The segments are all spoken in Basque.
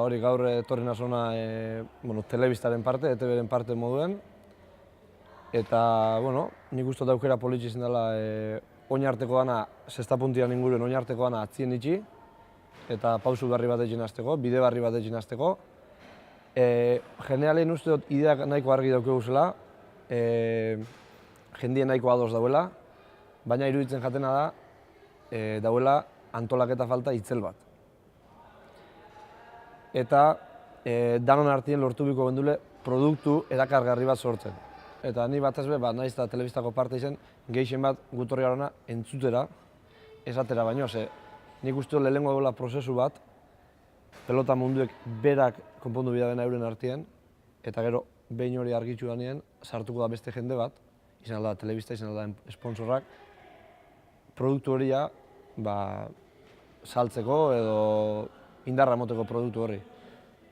Hori gaur etorri nazona telebistaren parte, ETV-ren parte moduen. Eta, nik uste daukera politxe izan dela oin arteko dana, sextapuntian inguruen oin arteko dana atzien itxi. Eta pausu berri bat egin azteko, bide berri bat egin azteko. Generalen uste dut ideak nahiko argi daukegu zela, jendien nahiko ados dauela, baina iruditzen jatena da, dauela antolaketa falta itzel bat. Eta danon artien lortu biko gendule produktu erakargarri bat sortzen. Eta ni batez be, nahiz eta telebistako parte izan, gehien bat gutorri garona entzutera, esatera baino, nik uste dut lehenengo duela prozesu bat, pelota munduek berak konpondu bida dena euren artien, eta gero behin hori argitxu danien, sartuko da beste jende bat, izan da telebista, izan da sponsorrak, produktu horia saltzeko edo indarra moteko produktu horri.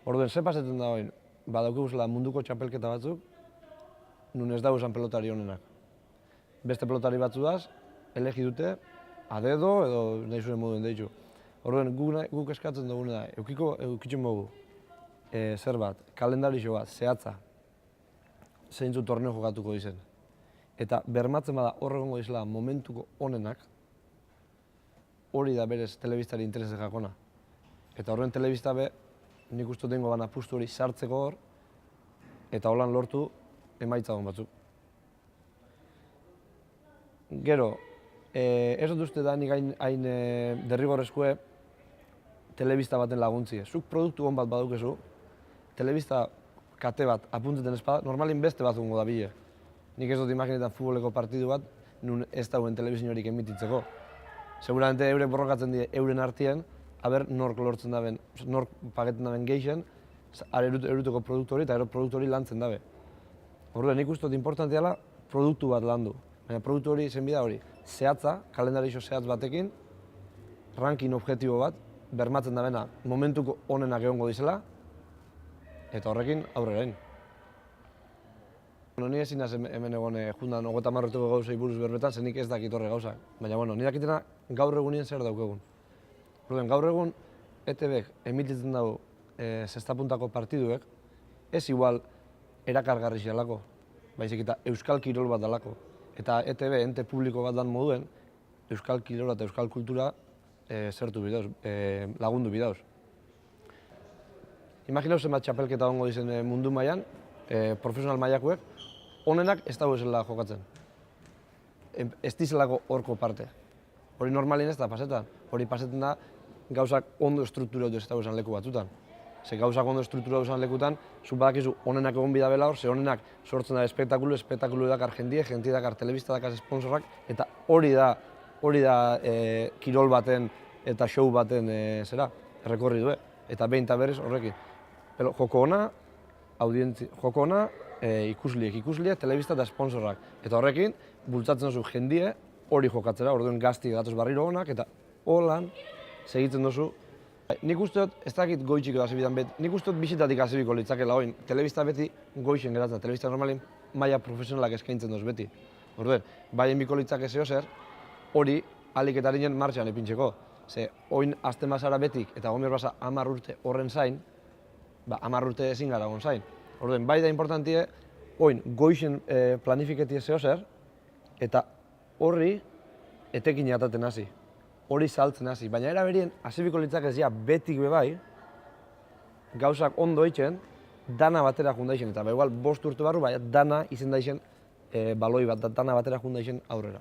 Orduen, ze pasetzen da hori? Badaukeguzela munduko txapelketa batzuk, nun ez dago esan pelotari honenak. Beste pelotari batzudaz, elegi dute, a dedo edo nahi zuen moduen deitu. Orduen, guk eskatzen dugune da, eukitzen mogu, zer bat, kalendarixo bat, zehatza, zeintzu torneo jokatuko dizen. Eta bermatzen bada horregongo dizela momentuko honenak, hori da berez telebistari interesek jakona. Eta horren telebista be, nik uste dengo bana apustu hori sartzeko hor, eta holan lortu emaitza hon batzuk. Gero, ez dut uste da nik hain derrigorrezkoe telebista baten laguntzie. Zuk produktu hon bat badukezu, telebista kate bat apuntzeten espada, normalin beste bat gongo da bile. Nik ez dut imaginetan futboleko partidu bat, nun ez dauen telebizin horik emititzeko. Seguramente eurek borrokatzen die euren artien, aber nork lortzen daben, nork paketzen daben geixen, eruteko produktu hori eta gero produktu hori lantzen dabe. Orduan, nik uste dut importantea dela produktu bat landu. Baina produktu hori zen bida hori, zehatza, kalendarixo zehatz batekin, ranking objektibo bat, bermatzen dabena momentuko onenak egongo dizela, eta horrekin aurrera egin. Ni ezin naz hemen egon jundan 30 urteko gauzei buruz berbetan, zenik ez dakit horre gauzak. Baina, ni dakitena gaur egunien zer daukegun. Gaur egun ETVek emititzen dago sextapuntako partiduek, ez igual erakargarri zelako, baizik eta euskal kirol bat dalako. Eta ETV, ente publiko bat dan moduen, euskal kirola eta euskal kultura zertu bidauz, lagundu bidauz. Imaginau zenbat txapelketa ongo dizen mundu mailan, profesional mailakoek, honenak ez dago esela jokatzen. Ez dizelako horko parte. Hori normalin ez da pasetan. Hori pasetan da gauzak ondo estrukturatu ez dago esan leku batzutan. Ze gauzak ondo estrukturatu esan lekutan, zuk badakizu honenak egon bidabela hor, ze honenak sortzen da espektakulu edakar jendie edakar telebista edakar sponsorrak, eta hori da kirol baten eta show baten errekorri du, eta behin eta berriz horrekin. Joko ona, joko ona, ikusliek, telebista eta sponsorrak. Eta horrekin, bultzatzen duzu jendie hori jokatzera, orduen gazti datoz barriro honak, eta holan segitzen duzu. Nik uste dut, ez dakit goitxik edo azibidan beti, nik uste dut bizitatik azibiko litzakela oin. Telebista beti goixen geratzen, telebista normalin maila profesionalak eskaintzen duz beti. Orduen, baien biko litzake zeo zer, hori aliketarinen martxan ipintxeko. Ze, oin azten bazara betik eta gomer basa 10 urte horren zain, 10 urte ezin gara gon zain. Orduen, bai da importantie, oin goixen planifiketie zeo zer, eta horri etekin ataten hasi. Hori saltzen hasi, baina era berien, azibiko litzak ez betik bebai, gauzak ondo itxen, dana batera jundaixen, eta behual 5 urte barru, baina dana izen daixen baloi bat, dana batera jundaixen aurrera.